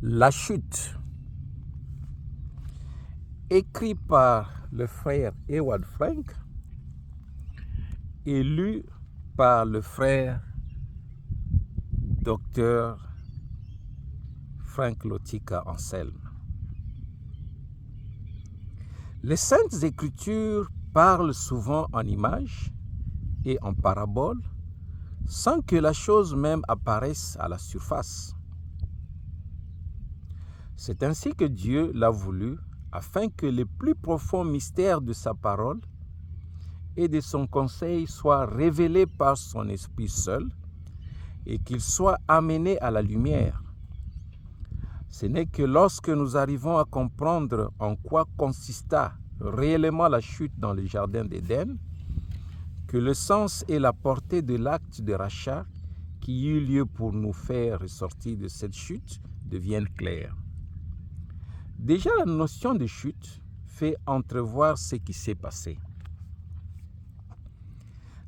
La chute, écrit par le frère Ewald Frank et lu par le frère Dr Frank Lotika Anselme. Les Saintes Écritures parlent souvent en images et en paraboles sans que la chose même apparaisse à la surface. C'est ainsi que Dieu l'a voulu, afin que les plus profonds mystères de sa parole et de son conseil soient révélés par son Esprit seul et qu'ils soient amenés à la lumière. Ce n'est que lorsque nous arrivons à comprendre en quoi consista réellement la chute dans le jardin d'Éden que le sens et la portée de l'acte de rachat qui eut lieu pour nous faire ressortir de cette chute deviennent clairs. Déjà, la notion de chute fait entrevoir ce qui s'est passé.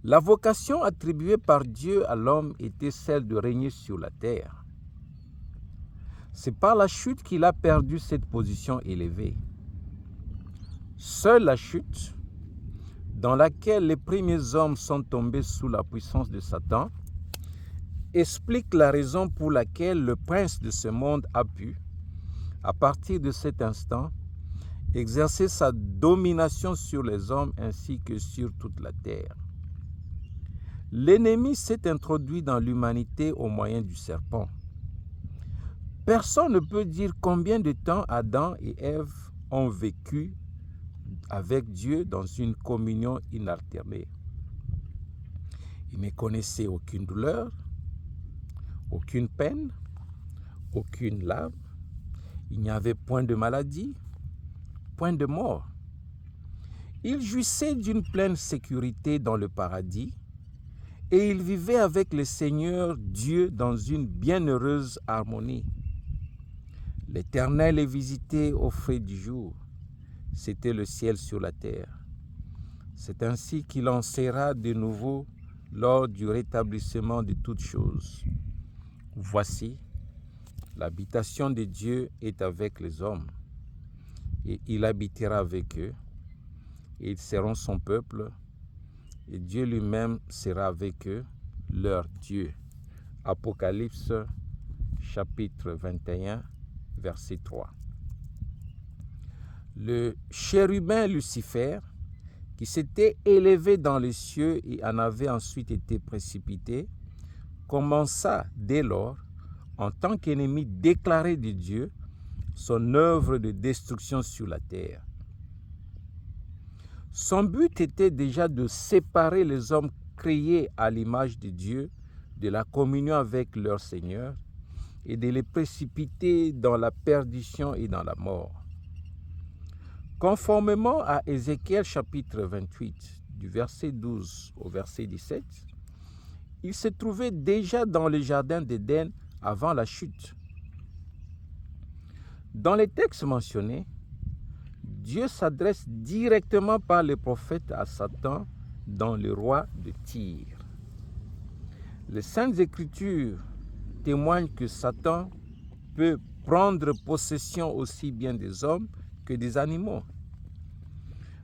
La vocation attribuée par Dieu à l'homme était celle de régner sur la terre. C'est par la chute qu'il a perdu cette position élevée. Seule la chute, dans laquelle les premiers hommes sont tombés sous la puissance de Satan, explique la raison pour laquelle le prince de ce monde a pu, à partir de cet instant, exercer sa domination sur les hommes ainsi que sur toute la terre. L'ennemi s'est introduit dans l'humanité au moyen du serpent. Personne ne peut dire combien de temps Adam et Ève ont vécu avec Dieu dans une communion inaltérée. Ils ne connaissaient aucune douleur, aucune peine, aucune larme. Il n'y avait point de maladie, point de mort. Ils jouissaient d'une pleine sécurité dans le paradis et ils vivaient avec le Seigneur Dieu dans une bienheureuse harmonie. L'Éternel les visitait au frais du jour. C'était le ciel sur la terre. C'est ainsi qu'il en sera de nouveau lors du rétablissement de toutes choses. Voici, l'habitation de Dieu est avec les hommes, et il habitera avec eux, et ils seront son peuple, et Dieu lui-même sera avec eux, leur Dieu. Apocalypse, chapitre 21, verset 3. Le chérubin Lucifer, qui s'était élevé dans les cieux et en avait ensuite été précipité, commença dès lors, en tant qu'ennemi déclaré de Dieu, son œuvre de destruction sur la terre. Son but était déjà de séparer les hommes créés à l'image de Dieu de la communion avec leur Seigneur et de les précipiter dans la perdition et dans la mort. Conformément à Ézéchiel chapitre 28, du verset 12 au verset 17, il se trouvait déjà dans le jardin d'Éden avant la chute. Dans les textes mentionnés, Dieu s'adresse directement par les prophètes à Satan dans le roi de Tyr. Les Saintes Écritures témoignent que Satan peut prendre possession aussi bien des hommes que des animaux.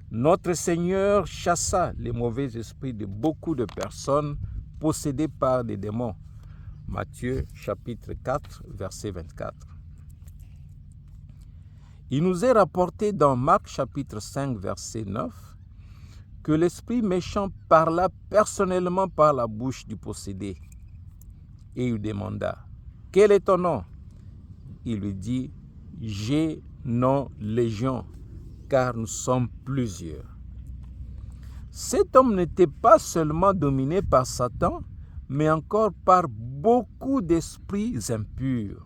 Notre Seigneur chassa les mauvais esprits de beaucoup de personnes possédées par des démons. Matthieu chapitre 4, verset 24. Il nous est rapporté dans Marc chapitre 5, verset 9, que l'esprit méchant parla personnellement par la bouche du possédé. Et il demanda, « Quel est ton nom ?» Il lui dit, « J'ai nom Légion, car nous sommes plusieurs. » Cet homme n'était pas seulement dominé par Satan, mais encore par beaucoup d'esprits impurs.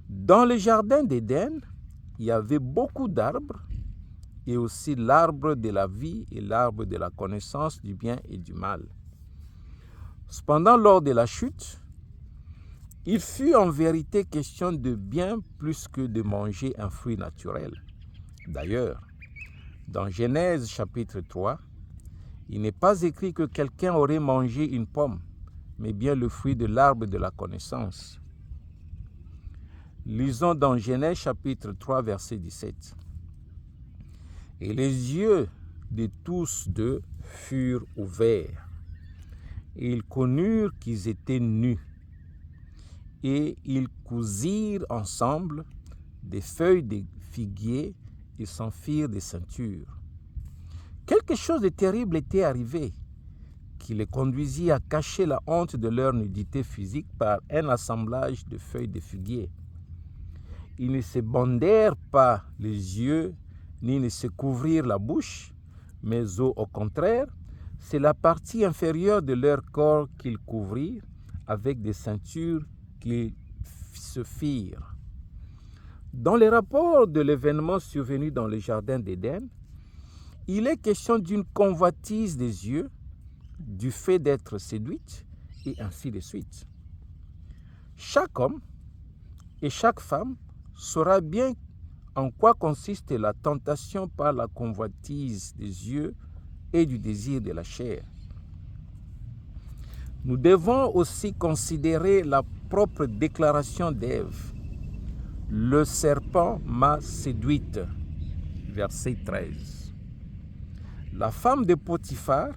Dans le jardin d'Éden, il y avait beaucoup d'arbres, et aussi l'arbre de la vie et l'arbre de la connaissance du bien et du mal. Cependant, lors de la chute, il fut en vérité question de bien plus que de manger un fruit naturel. D'ailleurs, dans Genèse chapitre 3, il n'est pas écrit que quelqu'un aurait mangé une pomme, mais bien le fruit de l'arbre de la connaissance. Lisons dans Genèse chapitre 3, verset 17. Et les yeux de tous deux furent ouverts, et ils connurent qu'ils étaient nus, et ils cousirent ensemble des feuilles de figuier et s'en firent des ceintures. Quelque chose de terrible était arrivé, qui les conduisit à cacher la honte de leur nudité physique par un assemblage de feuilles de figuier. Ils ne se bandèrent pas les yeux, ni ne se couvrirent la bouche, mais au contraire, c'est la partie inférieure de leur corps qu'ils couvrirent avec des ceintures qu'ils se firent. Dans les rapports de l'événement survenu dans le jardin d'Éden, il est question d'une convoitise des yeux, du fait d'être séduite, et ainsi de suite. Chaque homme et chaque femme saura bien en quoi consiste la tentation par la convoitise des yeux et du désir de la chair. Nous devons aussi considérer la propre déclaration d'Ève. Le serpent m'a séduite. Verset 13. La femme de Potiphar,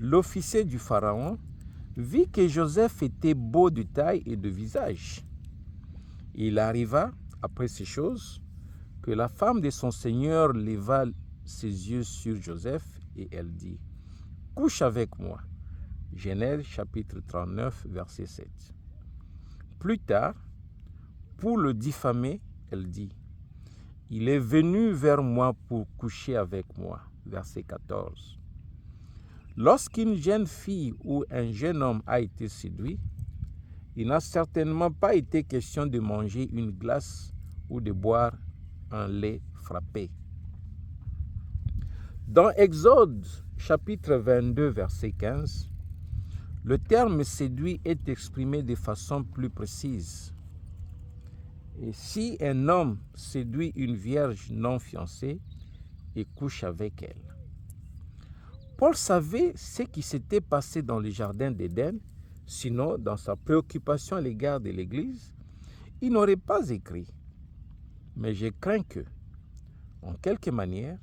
l'officier du Pharaon, vit que Joseph était beau de taille et de visage. Il arriva, après ces choses, que la femme de son Seigneur leva ses yeux sur Joseph et elle dit, « Couche avec moi. » Genèse chapitre 39, verset 7. Plus tard, pour le diffamer, elle dit, « Il est venu vers moi pour coucher avec moi. » Verset 14. Lorsqu'une jeune fille ou un jeune homme a été séduit, il n'a certainement pas été question de manger une glace ou de boire un lait frappé. Dans Exode chapitre 22, verset 15, le terme séduit est exprimé de façon plus précise. Et si un homme séduit une vierge non fiancée et couche avec elle. Paul savait ce qui s'était passé dans le jardin d'Éden, sinon dans sa préoccupation à l'égard de l'Église, il n'aurait pas écrit. Mais je crains que, en quelque manière,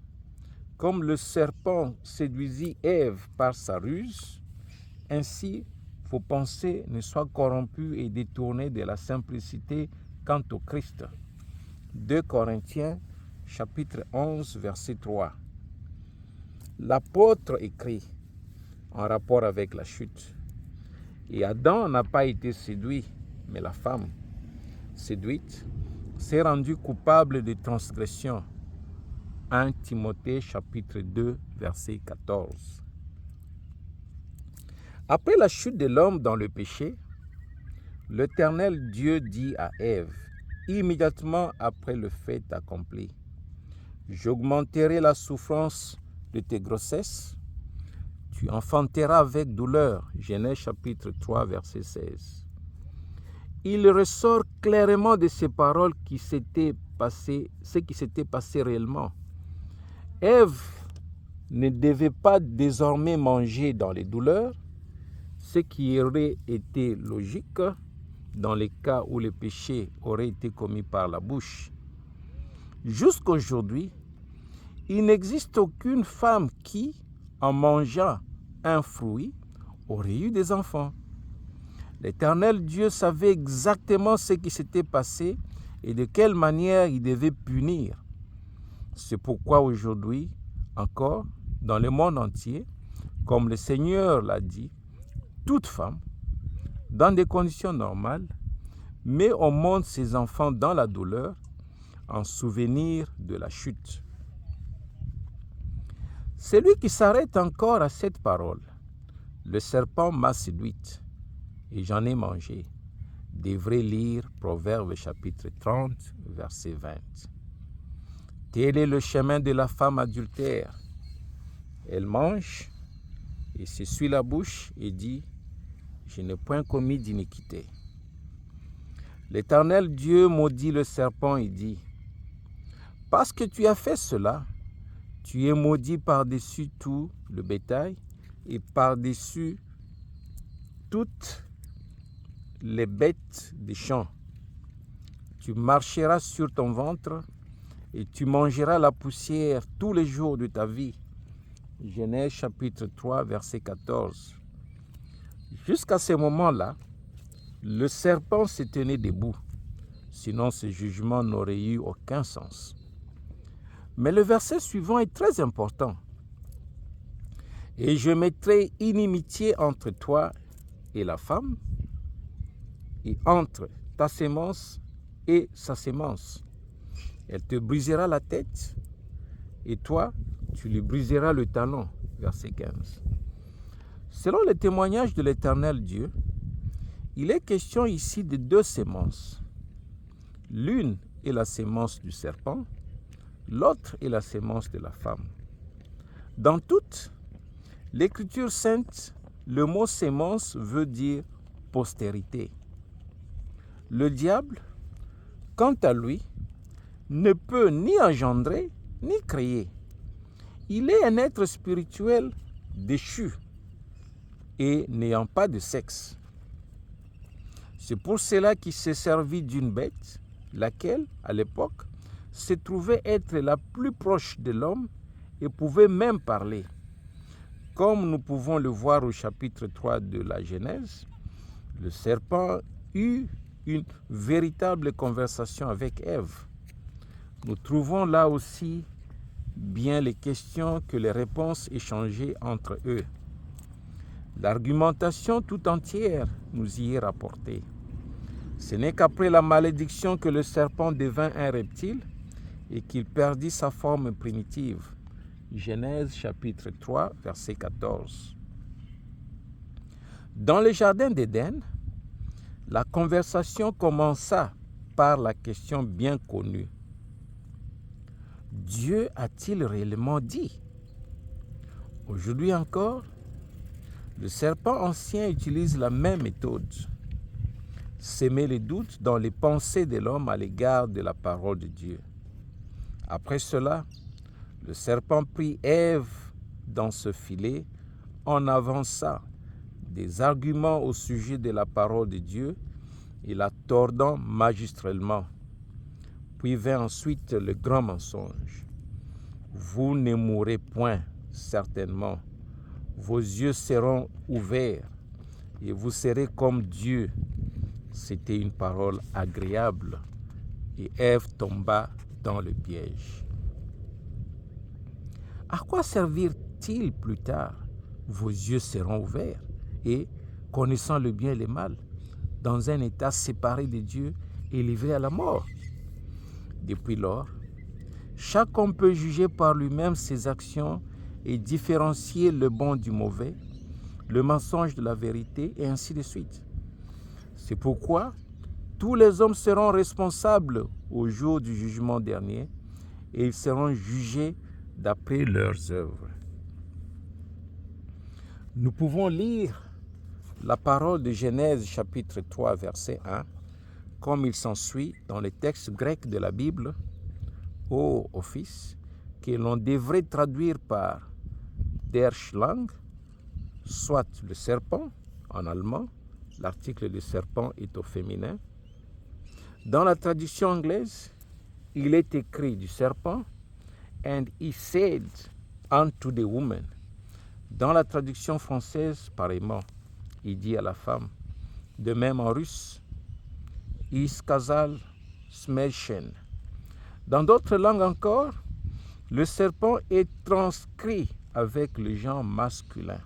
comme le serpent séduisit Ève par sa ruse, ainsi vos pensées ne soient corrompues et détournées de la simplicité quant au Christ. 2 Corinthiens chapitre 11, verset 3. L'apôtre écrit en rapport avec la chute. Et Adam n'a pas été séduit, mais la femme, séduite, s'est rendue coupable de transgression. 1 Timothée chapitre 2, verset 14. Après la chute de l'homme dans le péché, l'Éternel Dieu dit à Ève, immédiatement après le fait accompli, « J'augmenterai la souffrance de tes grossesses, tu enfanteras avec douleur. » Genèse chapitre 3, verset 16. Il ressort clairement de ces paroles ce qui s'était passé réellement. Ève ne devait pas désormais manger dans les douleurs, ce qui aurait été logique dans les cas où le péché aurait été commis par la bouche. Jusqu'aujourd'hui, il n'existe aucune femme qui, en mangeant un fruit, aurait eu des enfants. L'Éternel Dieu savait exactement ce qui s'était passé et de quelle manière il devait punir. C'est pourquoi aujourd'hui, encore, dans le monde entier, comme le Seigneur l'a dit, toute femme, dans des conditions normales, met au monde ses enfants dans la douleur, en souvenir de la chute. Celui qui s'arrête encore à cette parole, le serpent m'a séduite et j'en ai mangé, devrait lire Proverbe chapitre 30, verset 20. Tel est le chemin de la femme adultère. Elle mange et s'essuie la bouche et dit, je n'ai point commis d'iniquité. L'Éternel Dieu maudit le serpent et dit, parce que tu as fait cela, tu es maudit par-dessus tout le bétail et par-dessus toutes les bêtes des champs. Tu marcheras sur ton ventre et tu mangeras la poussière tous les jours de ta vie. Genèse chapitre 3, verset 14. Jusqu'à ce moment-là, le serpent se tenait debout, sinon ce jugement n'aurait eu aucun sens. Mais le verset suivant est très important. Et je mettrai inimitié entre toi et la femme, et entre ta sémence et sa sémence. Elle te brisera la tête, et toi, tu lui briseras le talon. Verset 15. Selon le témoignage de l'Éternel Dieu, il est question ici de deux sémences. L'une est la sémence du serpent, l'autre est la sémence de la femme. Dans toute l'Écriture sainte, le mot sémence veut dire postérité. Le diable, quant à lui, ne peut ni engendrer ni créer. Il est un être spirituel déchu et n'ayant pas de sexe. C'est pour cela qu'il s'est servi d'une bête, laquelle, à l'époque, se trouvait être la plus proche de l'homme et pouvait même parler. Comme nous pouvons le voir au chapitre 3 de la Genèse, le serpent eut une véritable conversation avec Ève. Nous trouvons là aussi bien les questions que les réponses échangées entre eux. L'argumentation tout entière nous y est rapportée. Ce n'est qu'après la malédiction que le serpent devint un reptile et qu'il perdit sa forme primitive. Genèse chapitre 3, verset 14. Dans le jardin d'Éden, la conversation commença par la question bien connue. Dieu a-t-il réellement dit? Aujourd'hui encore, le serpent ancien utilise la même méthode. S'aimer les doutes dans les pensées de l'homme à l'égard de la parole de Dieu. Après cela, le serpent prit Ève dans ce filet en avançant des arguments au sujet de la parole de Dieu et la tordant magistralement. Puis vint ensuite le grand mensonge. Vous ne mourrez point, certainement. Vos yeux seront ouverts et vous serez comme Dieu. C'était une parole agréable et Ève tomba dans le piège. À quoi servir-t-il plus tard? Vos yeux seront ouverts et, connaissant le bien et le mal, dans un état séparé de Dieu et livré à la mort. Depuis lors, chaque homme peut juger par lui-même ses actions et différencier le bon du mauvais, le mensonge de la vérité, et ainsi de suite. C'est pourquoi tous les hommes seront responsables au jour du jugement dernier et ils seront jugés d'après leurs œuvres. Nous pouvons lire la parole de Genèse chapitre 3 verset 1 comme il s'ensuit dans les textes grecs de la Bible au office que l'on devrait traduire par der Schlang, soit le serpent en allemand, l'article de serpent est au féminin. Dans la traduction anglaise, il est écrit du serpent, and he said unto the woman. Dans la traduction française, pareillement, il dit à la femme. De même en russe, il сказал смерчен. Dans d'autres langues encore, le serpent est transcrit avec le genre masculin.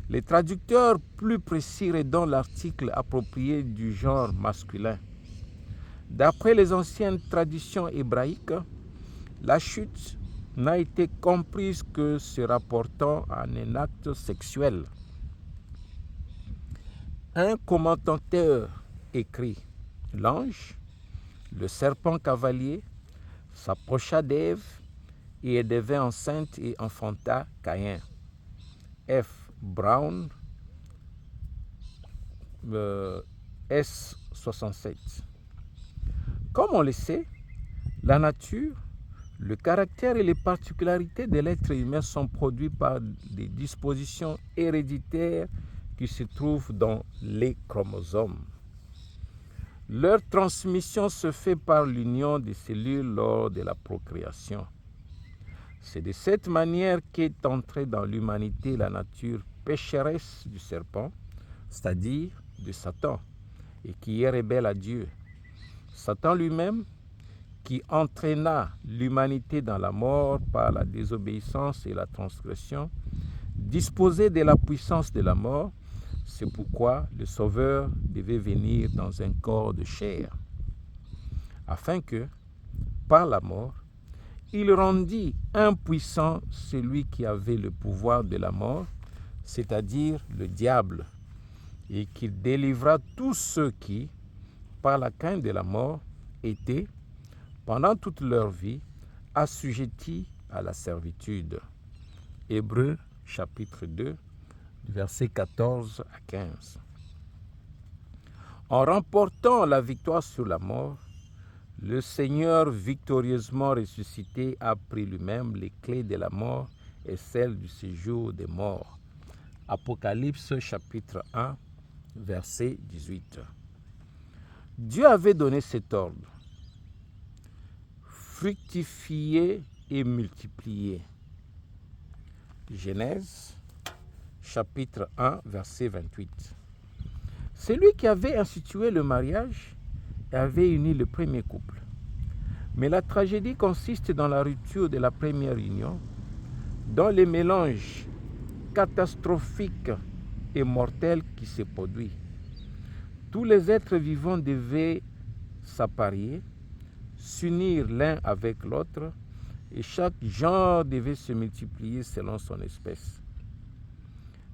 Les traducteurs plus précis redonnent l'article approprié du genre masculin. D'après les anciennes traditions hébraïques, la chute n'a été comprise que se rapportant à un acte sexuel. Un commentateur écrit « L'ange, le serpent cavalier, s'approcha d'Ève et elle devint enceinte et enfanta Caïn. » F. Brown, S67. Comme on le sait, la nature, le caractère et les particularités de l'être humain sont produits par des dispositions héréditaires qui se trouvent dans les chromosomes. Leur transmission se fait par l'union des cellules lors de la procréation. C'est de cette manière qu'est entrée dans l'humanité la nature pécheresse du serpent, c'est-à-dire de Satan, et qui est rebelle à Dieu. Satan lui-même, qui entraîna l'humanité dans la mort par la désobéissance et la transgression, disposait de la puissance de la mort. C'est pourquoi le Sauveur devait venir dans un corps de chair, afin que, par la mort, il rendit impuissant celui qui avait le pouvoir de la mort, c'est-à-dire le diable, et qu'il délivra tous ceux qui, par la crainte de la mort, étaient, pendant toute leur vie, assujettis à la servitude. Hébreux chapitre 2, versets 14 à 15. En remportant la victoire sur la mort, le Seigneur victorieusement ressuscité a pris lui-même les clés de la mort et celles du séjour des morts. Apocalypse chapitre 1, verset 18. Dieu avait donné cet ordre: fructifier et multiplier. Genèse chapitre 1, verset 28. C'est lui qui avait institué le mariage et avait uni le premier couple. Mais la tragédie consiste dans la rupture de la première union, dans le mélange catastrophique et mortel qui se produit. Tous les êtres vivants devaient s'apparier, s'unir l'un avec l'autre, et chaque genre devait se multiplier selon son espèce.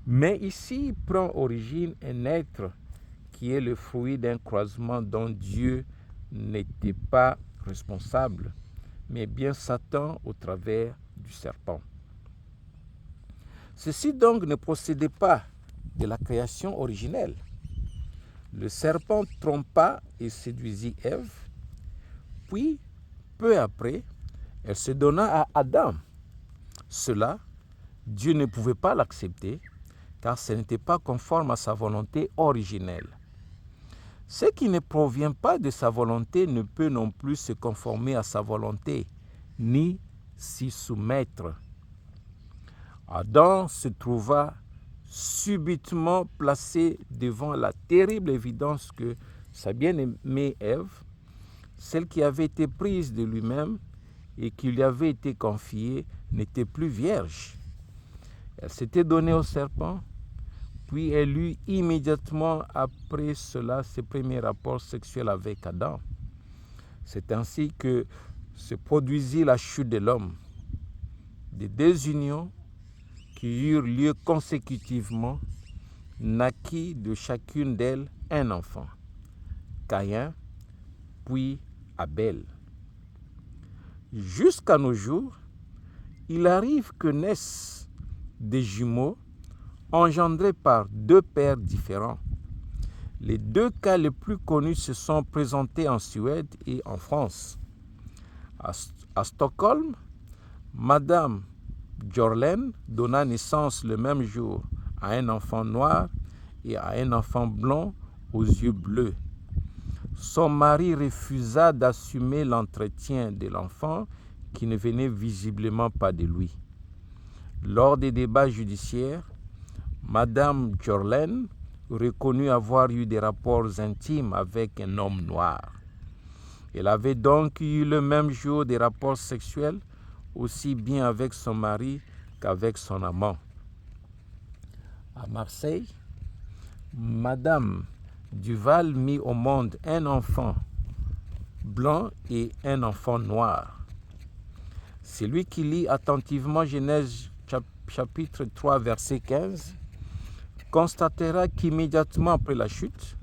Mais ici prend origine un être qui est le fruit d'un croisement dont Dieu n'était pas responsable, mais bien Satan au travers du serpent. Ceci donc ne procédait pas de la création originelle. Le serpent trompa et séduisit Ève, puis, peu après, elle se donna à Adam. Cela, Dieu ne pouvait pas l'accepter, car ce n'était pas conforme à sa volonté originelle. Ce qui ne provient pas de sa volonté ne peut non plus se conformer à sa volonté, ni s'y soumettre. Adam se trouva subitement placé devant la terrible évidence que sa bien-aimée Ève, celle qui avait été prise de lui-même et qui lui avait été confiée, n'était plus vierge. Elle s'était donnée au serpent, puis elle eut immédiatement après cela ses premiers rapports sexuels avec Adam. C'est ainsi que se produisit la chute de l'homme. Des deux unions qui eurent lieu consécutivement naquit de chacune d'elles un enfant, Caïn, puis Abel. Jusqu'à nos jours, il arrive que naissent des jumeaux engendrés par deux pères différents. Les deux cas les plus connus se sont présentés en Suède et en France. À Stockholm, Madame Jorlen donna naissance le même jour à un enfant noir et à un enfant blond aux yeux bleus. Son mari refusa d'assumer l'entretien de l'enfant qui ne venait visiblement pas de lui. Lors des débats judiciaires, Madame Jorlen reconnut avoir eu des rapports intimes avec un homme noir. Elle avait donc eu le même jour des rapports sexuels aussi bien avec son mari qu'avec son amant. À Marseille, Madame Duval mit au monde un enfant blanc et un enfant noir. Celui qui lit attentivement Genèse chapitre 3, verset 15, constatera qu'immédiatement après la chute,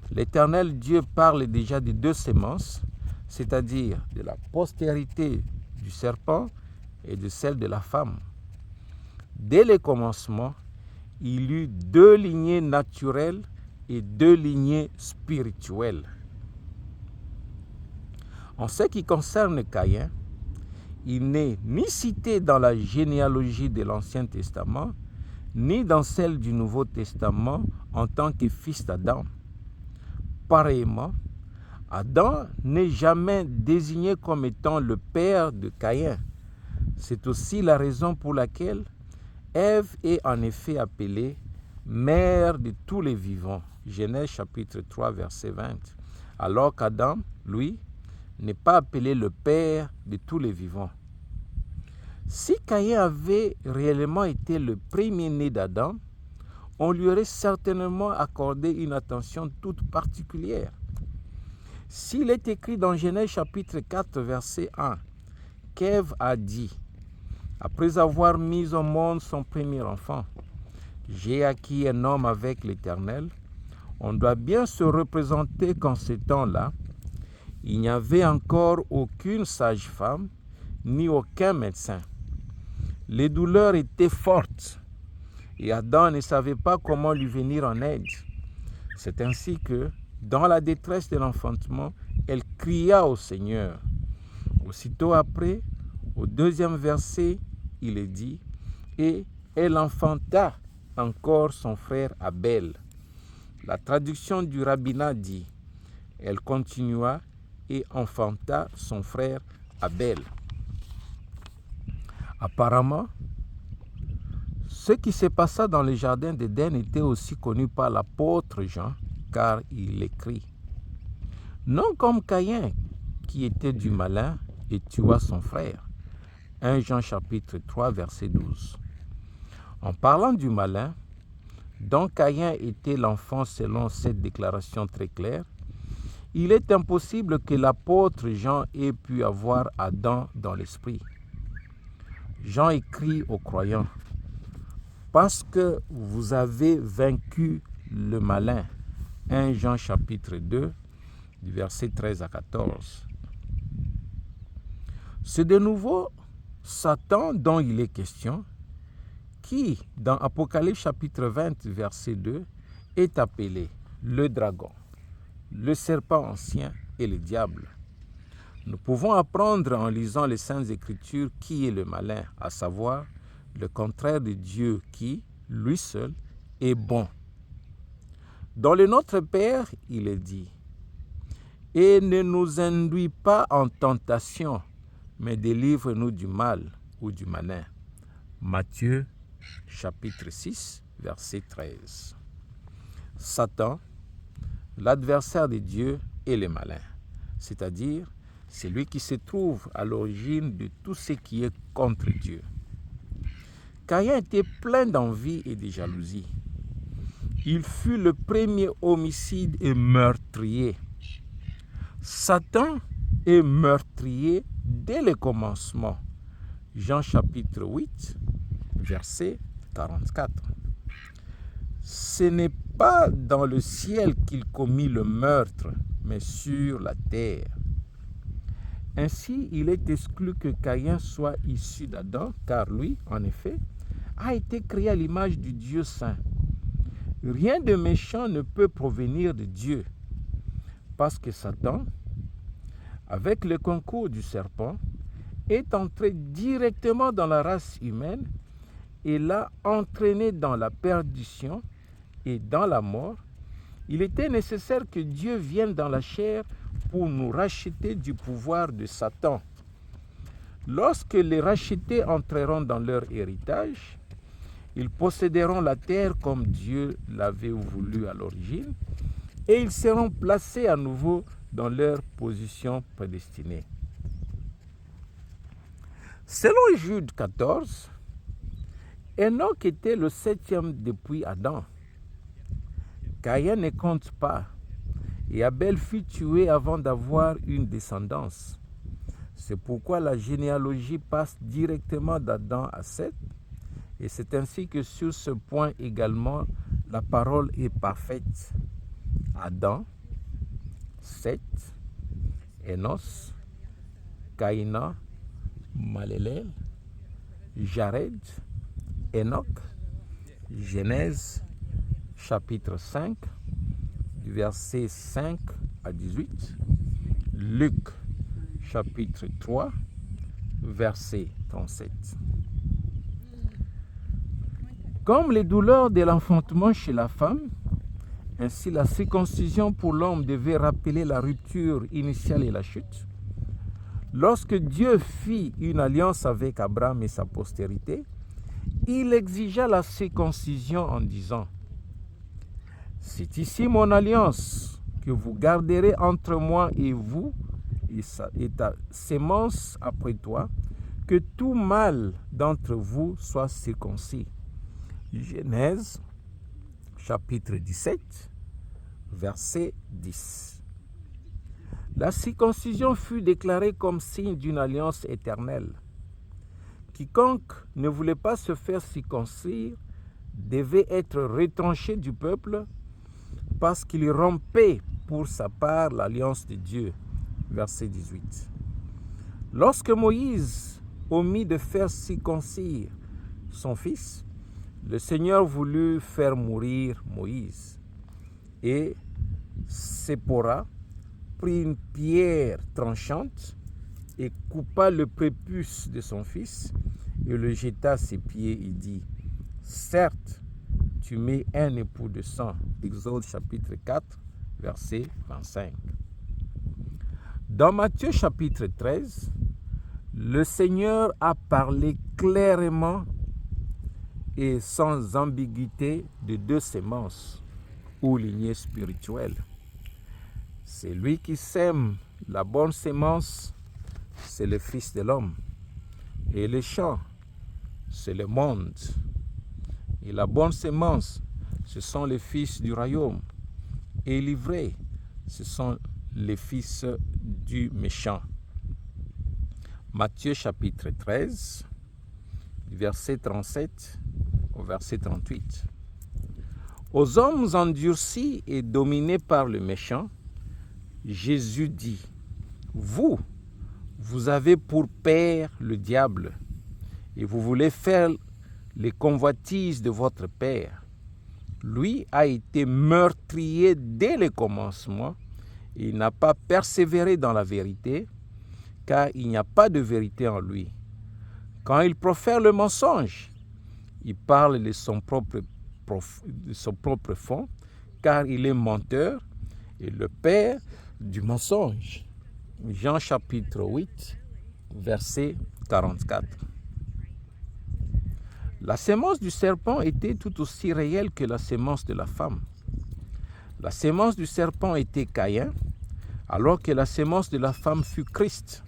l'Éternel Dieu parle déjà de deux semences, c'est-à-dire de la postérité du serpent et de celle de la femme. Dès le commencement, il eut deux lignées naturelles et deux lignées spirituelles. En ce qui concerne Caïn, il n'est ni cité dans la généalogie de l'Ancien Testament, ni dans celle du Nouveau Testament en tant que fils d'Adam. Pareillement, Adam n'est jamais désigné comme étant le père de Caïn. C'est aussi la raison pour laquelle Ève est en effet appelée mère de tous les vivants. Genèse chapitre 3, verset 20. Alors qu'Adam, lui, n'est pas appelé le père de tous les vivants. Si Caïn avait réellement été le premier-né d'Adam, on lui aurait certainement accordé une attention toute particulière. S'il est écrit dans Genèse chapitre 4, verset 1, qu'Ève a dit, après avoir mis au monde son premier enfant, « J'ai acquis un homme avec l'Éternel », on doit bien se représenter qu'en ce temps-là, il n'y avait encore aucune sage-femme, ni aucun médecin. Les douleurs étaient fortes, et Adam ne savait pas comment lui venir en aide. C'est ainsi que, dans la détresse de l'enfantement, elle cria au Seigneur. Aussitôt après, au 2e verset, il est dit, « Et elle enfanta encore son frère Abel. » La traduction du rabbinat dit, « Elle continua et enfanta son frère Abel. » Apparemment, ce qui se passa dans le jardin d'Éden était aussi connu par l'apôtre Jean, car il écrit, « Non comme Caïn, qui était du malin et tua son frère. » 1 Jean chapitre 3, verset 12. En parlant du malin, dont Caïn était l'enfant selon cette déclaration très claire, il est impossible que l'apôtre Jean ait pu avoir Adam dans l'esprit. Jean écrit aux croyants, « Parce que vous avez vaincu le malin. » 1 Jean chapitre 2, du verset 13 à 14. C'est de nouveau Satan dont il est question, qui, dans Apocalypse chapitre 20, verset 2, est appelé le dragon, le serpent ancien et le diable. Nous pouvons apprendre en lisant les Saintes Écritures qui est le malin, à savoir le contraire de Dieu qui, lui seul, est bon. Dans le Notre Père, il est dit, « Et ne nous induis pas en tentation, mais délivre-nous du mal ou du malin. » Matthieu chapitre 6, verset 13. Satan, l'adversaire de Dieu, est le malin, c'est-à-dire celui qui se trouve à l'origine de tout ce qui est contre Dieu. Caïn était plein d'envie et de jalousie. Il fut le premier homicide et meurtrier. Satan est meurtrier dès le commencement. Jean chapitre 8, verset 44. Ce n'est pas dans le ciel qu'il commit le meurtre, mais sur la terre. Ainsi, il est exclu que Caïn soit issu d'Adam, car lui, en effet, a été créé à l'image du Dieu saint. Rien de méchant ne peut provenir de Dieu, parce que Satan, avec le concours du serpent, est entré directement dans la race humaine et l'a entraîné dans la perdition et dans la mort. Il était nécessaire que Dieu vienne dans la chair pour nous racheter du pouvoir de Satan. Lorsque les rachetés entreront dans leur héritage, ils posséderont la terre comme Dieu l'avait voulu à l'origine et ils seront placés à nouveau dans leur position prédestinée. Selon Jude 14, Enoch était le 7e depuis Adam. Caïn ne compte pas, et Abel fut tué avant d'avoir une descendance. C'est pourquoi la généalogie passe directement d'Adam à Seth, et c'est ainsi que sur ce point également, la parole est parfaite. Adam, Seth, Enos, Caïna, Malélèle, Jared, Enoch, Genèse, chapitre 5, du verset 5 à 18, Luc, chapitre 3, verset 37. Comme les douleurs de l'enfantement chez la femme Ainsi, la circoncision pour l'homme devait rappeler la rupture initiale et la chute. Lorsque Dieu fit une alliance avec Abraham et sa postérité, il exigea la circoncision en disant « C'est ici mon alliance que vous garderez entre moi et vous et ta sémence après toi, que tout mâle d'entre vous soit circoncis. » Genèse chapitre 17, verset 10. La circoncision fut déclarée comme signe d'une alliance éternelle. Quiconque ne voulait pas se faire circoncire devait être retranché du peuple parce qu'il rompait pour sa part l'alliance de Dieu. Verset 18. Lorsque Moïse omit de faire circoncire son fils, le Seigneur voulut faire mourir Moïse. Et Séphora prit une pierre tranchante et coupa le prépuce de son fils et le jeta à ses pieds et dit « Certes, tu mets un époux de sang. » Exode chapitre 4, verset 25. Dans Matthieu chapitre 13, le Seigneur a parlé clairement et sans ambiguïté de deux semences ou lignées spirituelles. C'est lui qui sème la bonne sémence, c'est le Fils de l'homme. Et le champ, c'est le monde. Et la bonne sémence, ce sont les fils du royaume. Et l'ivraie, ce sont les fils du méchant. Matthieu chapitre 13, verset 37 au verset 38. Aux hommes endurcis et dominés par le méchant, Jésus dit, « Vous avez pour père le diable, et vous voulez faire les convoitises de votre père. Lui a été meurtrier dès le commencement, et il n'a pas persévéré dans la vérité, car il n'y a pas de vérité en lui. Quand il profère le mensonge, il parle de son propre fond, car il est menteur et le père du mensonge. » Jean chapitre 8, verset 44. La sémence du serpent était tout aussi réelle que la sémence de la femme. La sémence du serpent était Caïn, alors que la sémence de la femme fut Christ.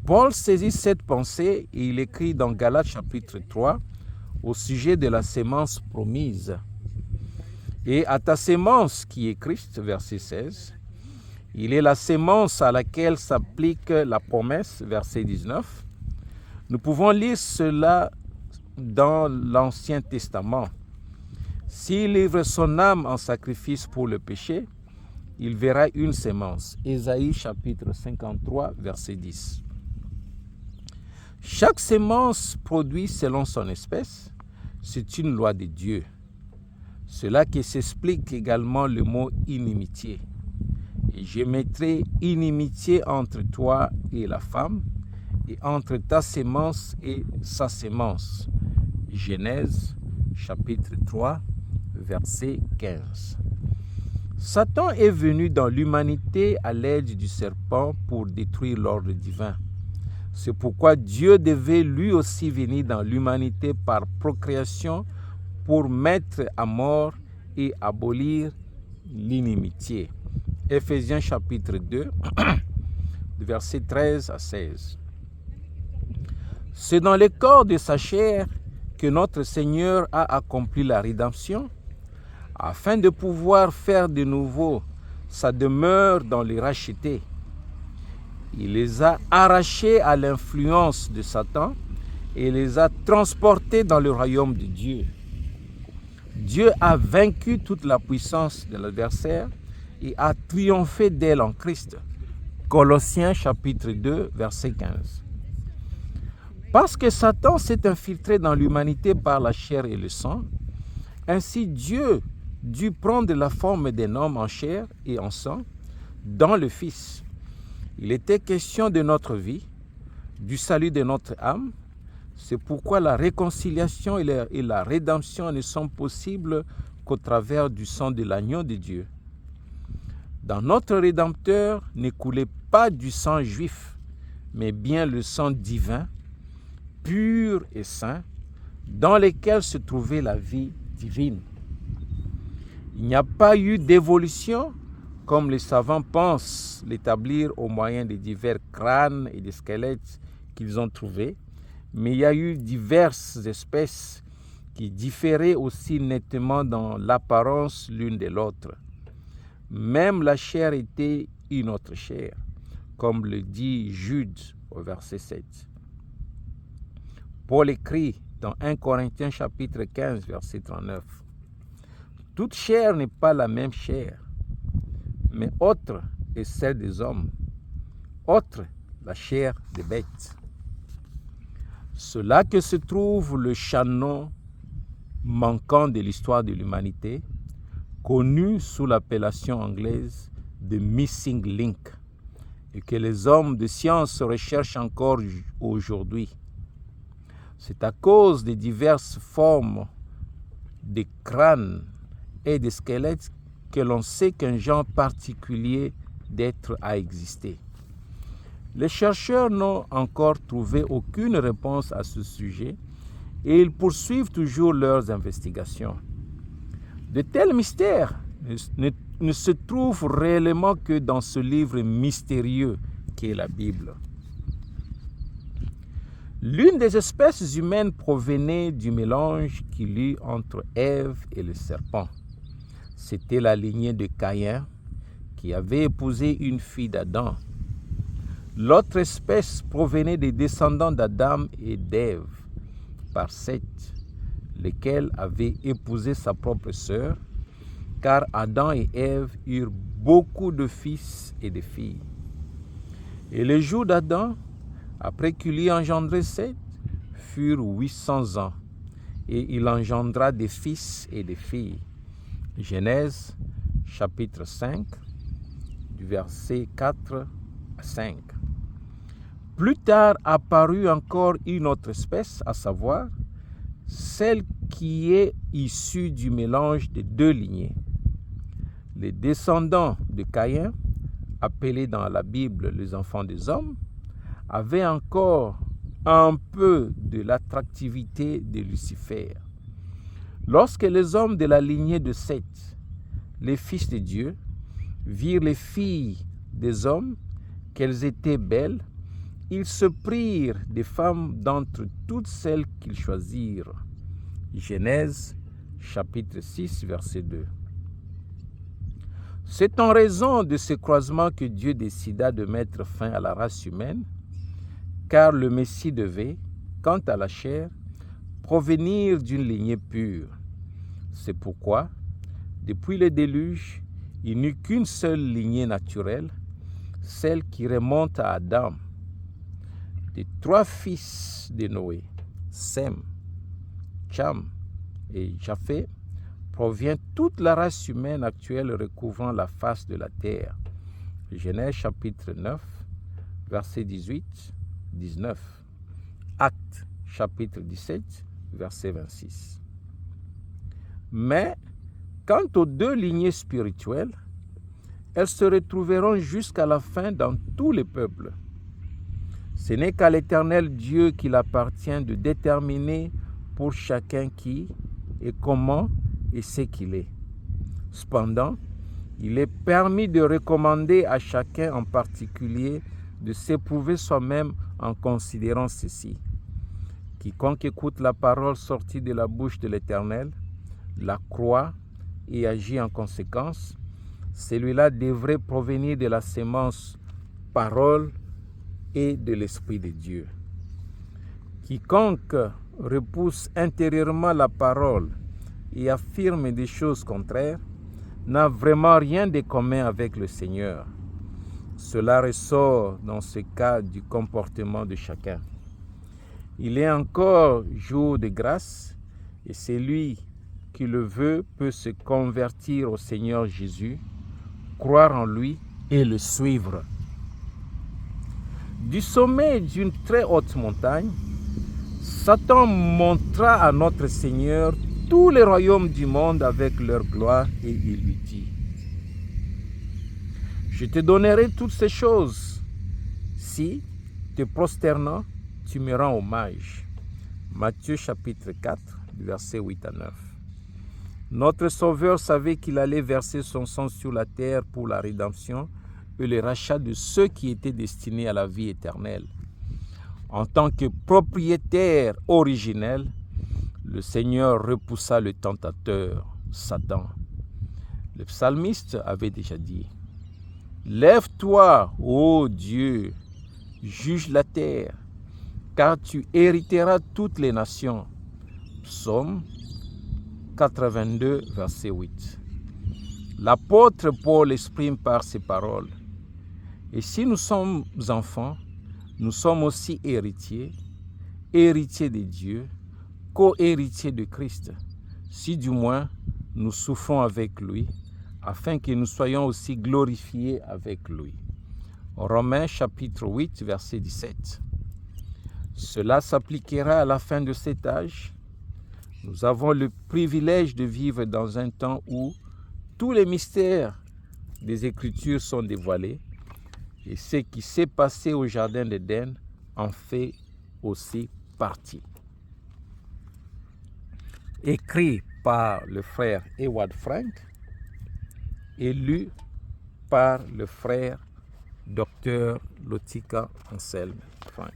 Paul saisit cette pensée et il écrit dans Galates chapitre 3 au sujet de la sémence promise. Et à ta sémence qui est Christ, verset 16, il est la sémence à laquelle s'applique la promesse, verset 19. Nous pouvons lire cela dans l'Ancien Testament. S'il livre son âme en sacrifice pour le péché, il verra une sémence. Ésaïe chapitre 53, verset 10. Chaque sémence produit selon son espèce. C'est une loi de Dieu. Cela qui s'explique également le mot inimitié. Et je mettrai inimitié entre toi et la femme, et entre ta sémence et sa sémence. Genèse, chapitre 3, verset 15. Satan est venu dans l'humanité à l'aide du serpent pour détruire l'ordre divin. C'est pourquoi Dieu devait lui aussi venir dans l'humanité par procréation pour mettre à mort et abolir l'inimitié. Éphésiens chapitre 2, versets 13 à 16. C'est dans le corps de sa chair que notre Seigneur a accompli la rédemption, afin de pouvoir faire de nouveau sa demeure dans les rachetés. Il les a arrachés à l'influence de Satan et les a transportés dans le royaume de Dieu. Dieu a vaincu toute la puissance de l'adversaire et a triomphé d'elle en Christ. Colossiens chapitre 2, verset 15. Parce que Satan s'est infiltré dans l'humanité par la chair et le sang, ainsi Dieu dut prendre la forme d'un homme en chair et en sang dans le Fils. Il était question de notre vie, du salut de notre âme. C'est pourquoi la réconciliation et la rédemption ne sont possibles qu'au travers du sang de l'agneau de Dieu. Dans notre Rédempteur ne coulait pas du sang juif, mais bien le sang divin, pur et saint, dans lequel se trouvait la vie divine. Il n'y a pas eu d'évolution, comme les savants pensent l'établir au moyen des divers crânes et des squelettes qu'ils ont trouvés, mais il y a eu diverses espèces qui différaient aussi nettement dans l'apparence l'une de l'autre. Même la chair était une autre chair, comme le dit Jude au verset 7. Paul écrit dans 1 Corinthiens chapitre 15, verset 39. Toute chair n'est pas la même chair, mais autre est celle des hommes, autre la chair des bêtes. C'est là que se trouve le chaînon manquant de l'histoire de l'humanité, connu sous l'appellation anglaise de Missing Link, et que les hommes de science recherchent encore aujourd'hui. C'est à cause des diverses formes des crânes et des squelettes que l'on sait qu'un genre particulier d'être a existé. Les chercheurs n'ont encore trouvé aucune réponse à ce sujet et ils poursuivent toujours leurs investigations. De tels mystères ne se trouvent réellement que dans ce livre mystérieux qu'est la Bible. L'une des espèces humaines provenait du mélange qu'il y eut entre Ève et le serpent. C'était la lignée de Caïn qui avait épousé une fille d'Adam. L'autre espèce provenait des descendants d'Adam et d'Ève par Seth, lequel avait épousé sa propre sœur, car Adam et Ève eurent beaucoup de fils et de filles. Et les jours d'Adam, après qu'il eut engendré Seth, furent 800 ans, et il engendra des fils et des filles. Genèse, chapitre 5, du verset 4 à 5. Plus tard apparut encore une autre espèce, à savoir celle qui est issue du mélange des deux lignées. Les descendants de Caïn, appelés dans la Bible les enfants des hommes, avaient encore un peu de l'attractivité de Lucifer. Lorsque les hommes de la lignée de Seth, les fils de Dieu, virent les filles des hommes, qu'elles étaient belles, ils se prirent des femmes d'entre toutes celles qu'ils choisirent. Genèse, chapitre 6, verset 2. C'est en raison de ce croisement que Dieu décida de mettre fin à la race humaine, car le Messie devait, quant à la chair, provenir d'une lignée pure. C'est pourquoi, depuis le déluge, il n'y eut qu'une seule lignée naturelle, celle qui remonte à Adam. Des 3 fils de Noé, Sem, Cham et Japheth, provient toute la race humaine actuelle recouvrant la face de la terre. Genèse chapitre 9, verset 18, 19. Actes chapitre 17, verset 26. Mais, quant aux 2 lignées spirituelles, elles se retrouveront jusqu'à la fin dans tous les peuples. Ce n'est qu'à l'Éternel Dieu qu'il appartient de déterminer pour chacun qui et comment et ce qu'il est. Cependant, il est permis de recommander à chacun en particulier de s'éprouver soi-même en considérant ceci. Quiconque écoute la parole sortie de la bouche de l'Éternel, la croit et agit en conséquence, celui-là devrait provenir de la sémence parole et de l'Esprit de Dieu. Quiconque repousse intérieurement la parole et affirme des choses contraires n'a vraiment rien de commun avec le Seigneur. Cela ressort dans ce cas du comportement de chacun. Il est encore jour de grâce et celui qui le veut peut se convertir au Seigneur Jésus, croire en lui et le suivre. Du sommet d'une très haute montagne, Satan montra à notre Seigneur tous les royaumes du monde avec leur gloire, et il lui dit, je te donnerai toutes ces choses si, te prosternant, tu me rends hommage. Matthieu chapitre 4, versets 8 à 9. Notre Sauveur savait qu'il allait verser son sang sur la terre pour la rédemption et le rachat de ceux qui étaient destinés à la vie éternelle. En tant que propriétaire originel, le Seigneur repoussa le tentateur, Satan. Le psalmiste avait déjà dit, « Lève-toi, ô Dieu, juge la terre, car tu hériteras toutes les nations. » Psaume 82, verset 8. L'apôtre Paul exprime par ces paroles, « Et si nous sommes enfants, nous sommes aussi héritiers, héritiers de Dieu, co-héritiers de Christ, si du moins nous souffrons avec lui, afin que nous soyons aussi glorifiés avec lui. » Romains chapitre 8, verset 17. Cela s'appliquera à la fin de cet âge. Nous avons le privilège de vivre dans un temps où tous les mystères des Écritures sont dévoilés et ce qui s'est passé au Jardin d'Éden en fait aussi partie. Écrit par le frère Ewald Frank et lu par le frère Dr. Lotika Anselme Frank.